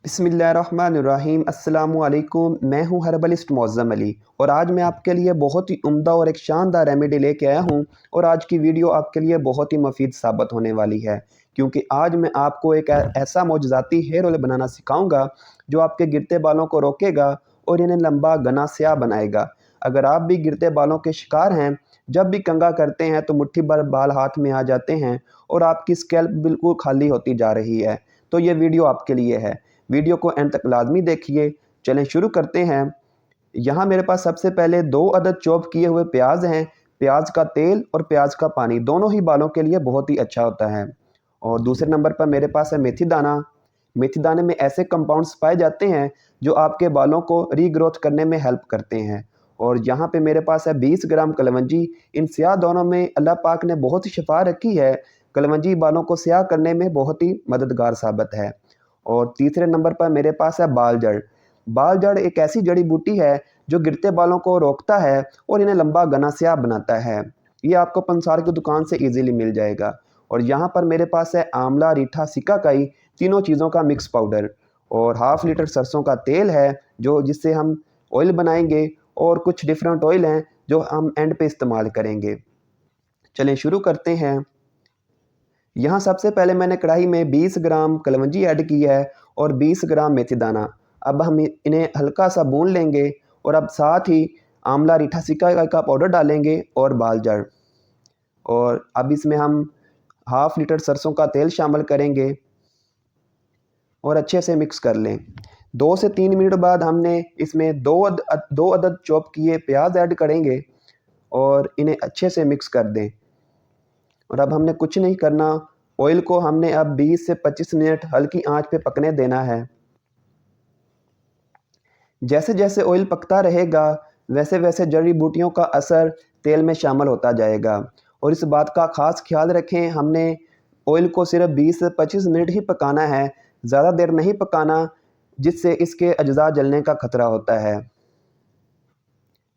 बिस्मिल्लाहिर्रहमानिर्रहीम अस्सलामुअलैकुम। मैं हूं हर्बलिस्ट मौज़्ज़म अली और आज मैं आपके लिए बहुत ही उम्दा और एक शानदार रेमेडी लेके आया हूं। और आज की वीडियो आपके लिए बहुत ही मुफीद साबित होने वाली है, क्योंकि आज मैं आपको एक ऐसा मौजज़ाती हेयर ऑयल बनाना सिखाऊंगा जो आपके गिरते बालों को रोकेगा और इन्हें लंबा घना स्याह बनाएगा। अगर आप भी गिरते बालों के शिकार हैं, जब भी कंघा करते हैं तो मुट्ठी भर बाल हाथ में आ जाते हैं और आपकी स्कैल्प बिल्कुल खाली होती जा रही है, तो ये वीडियो आपके लिए है। वीडियो को एंड तक लाजमी देखिए। चलें शुरू करते हैं। यहाँ मेरे पास सबसे पहले 2 अदद चॉप किए हुए प्याज हैं। प्याज का तेल और प्याज का पानी दोनों ही बालों के लिए बहुत ही अच्छा होता है। और दूसरे नंबर पर मेरे पास है मेथी दाना। मेथी दाने में ऐसे कंपाउंड्स पाए जाते हैं जो आपके बालों को रीग्रोथ करने में हेल्प करते हैं। और यहाँ पे मेरे पास है 20 ग्राम कलवंजी। इन स्याह दानों में अल्लाह पाक ने बहुत ही शिफा रखी है। कलवंजी बालों को स्याह करने में बहुत ही मददगार साबित है। और तीसरे नंबर पर मेरे पास है बाल जड़। बाल जड़ एक ऐसी जड़ी बूटी है जो गिरते बालों को रोकता है और इन्हें लंबा घना स्याह बनाता है। ये आपको पंसार की दुकान से इजीली मिल जाएगा। और यहाँ पर मेरे पास है आंवला, रीठा, सिकाकाई, तीनों चीज़ों का मिक्स पाउडर। और हाफ लीटर सरसों का तेल है जो जिससे हम ऑयल बनाएंगे। और कुछ डिफरेंट ऑयल हैं जो हम एंड पे इस्तेमाल करेंगे। चलें शुरू करते हैं। यहाँ सबसे पहले मैंने कढ़ाई में 20 ग्राम कलवंजी ऐड की है और 20 ग्राम मेथी दाना। अब हम इन्हें हल्का सा भून लेंगे और अब साथ ही आंवला, रीठा, सिकाकाई का पाउडर डालेंगे और बाल जड़। और अब इसमें हम हाफ लीटर सरसों का तेल शामिल करेंगे और अच्छे से मिक्स कर लें। 2 से 3 मिनट बाद हमने इसमें दो अदद चॉप किए प्याज ऐड करेंगे और इन्हें अच्छे से मिक्स कर दें। और अब हमने कुछ नहीं करना, ऑयल को हमने अब 20 से 25 मिनट हल्की आंच पे पकने देना है। जैसे जैसे ऑयल पकता रहेगा वैसे वैसे जड़ी बूटियों का असर तेल में शामिल होता जाएगा। और इस बात का ख़ास ख्याल रखें, हमने ऑयल को सिर्फ 20 से 25 मिनट ही पकाना है, ज़्यादा देर नहीं पकाना, जिससे इसके अज्जा जलने का खतरा होता है।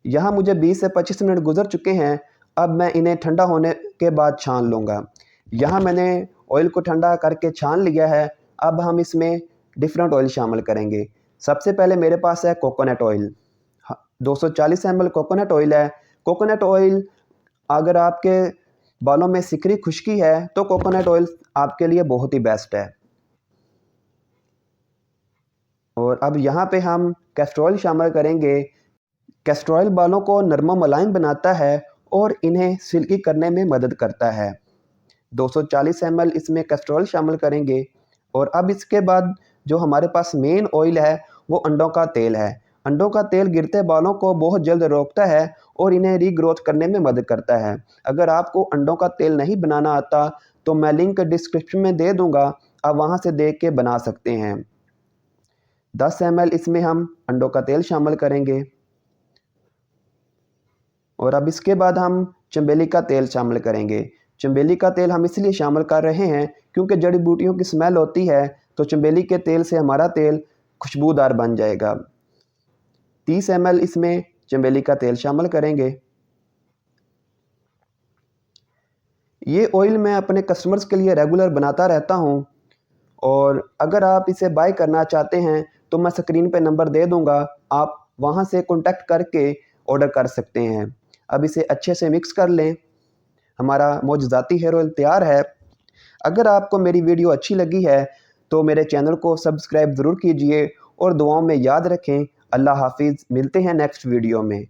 यहाँ मुझे 20 से 25 मिनट गुजर चुके हैं। अब मैं इन्हें ठंडा होने के बाद छान लूँगा। यहाँ मैंने ऑयल को ठंडा करके छान लिया है। अब हम इसमें डिफरेंट ऑयल शामिल करेंगे। सबसे पहले मेरे पास है coconut oil. 240 ml coconut oil है। कोकोनट ऑयल, अगर आपके बालों में सिकरी खुश्की है तो कोकोनट ऑयल आपके लिए बहुत ही बेस्ट है। और अब यहाँ पे हम कैस्टर ऑयल शामिल करेंगे। कैस्टर ऑयल बालों को नरम मुलायम बनाता है और इन्हें सिल्की करने में मदद करता है। 240 ml इसमें कैस्टर ऑयल शामिल करेंगे। और अब इसके बाद जो हमारे पास मेन ऑयल है वो अंडों का तेल है। अंडों का तेल गिरते बालों को बहुत जल्द रोकता है और इन्हें रीग्रोथ करने में मदद करता है। अगर आपको अंडों का तेल नहीं बनाना आता तो मैं लिंक डिस्क्रिप्शन में दे दूँगा, आप वहाँ से देख के बना सकते हैं। 10 ml इसमें हम अंडों का तेल शामिल करेंगे। और अब इसके बाद हम चमेली का तेल शामिल करेंगे। चमेली का तेल हम इसलिए शामिल कर रहे हैं क्योंकि जड़ी बूटियों की स्मेल होती है, तो चमेली के तेल से हमारा तेल खुशबूदार बन जाएगा। 30 ml इसमें चमेली का तेल शामिल करेंगे। ये ऑयल मैं अपने कस्टमर्स के लिए रेगुलर बनाता रहता हूँ और अगर आप इसे बाय करना चाहते हैं तो मैं स्क्रीन पे नंबर दे दूँगा, आप वहाँ से कॉन्टैक्ट करके ऑर्डर कर सकते हैं। अब इसे अच्छे से मिक्स कर लें। हमारा मौजूदाती हेयर ऑयल तैयार है। अगर आपको मेरी वीडियो अच्छी लगी है तो मेरे चैनल को सब्सक्राइब ज़रूर कीजिए और दुआओं में याद रखें। अल्लाह हाफिज़। मिलते हैं नेक्स्ट वीडियो में।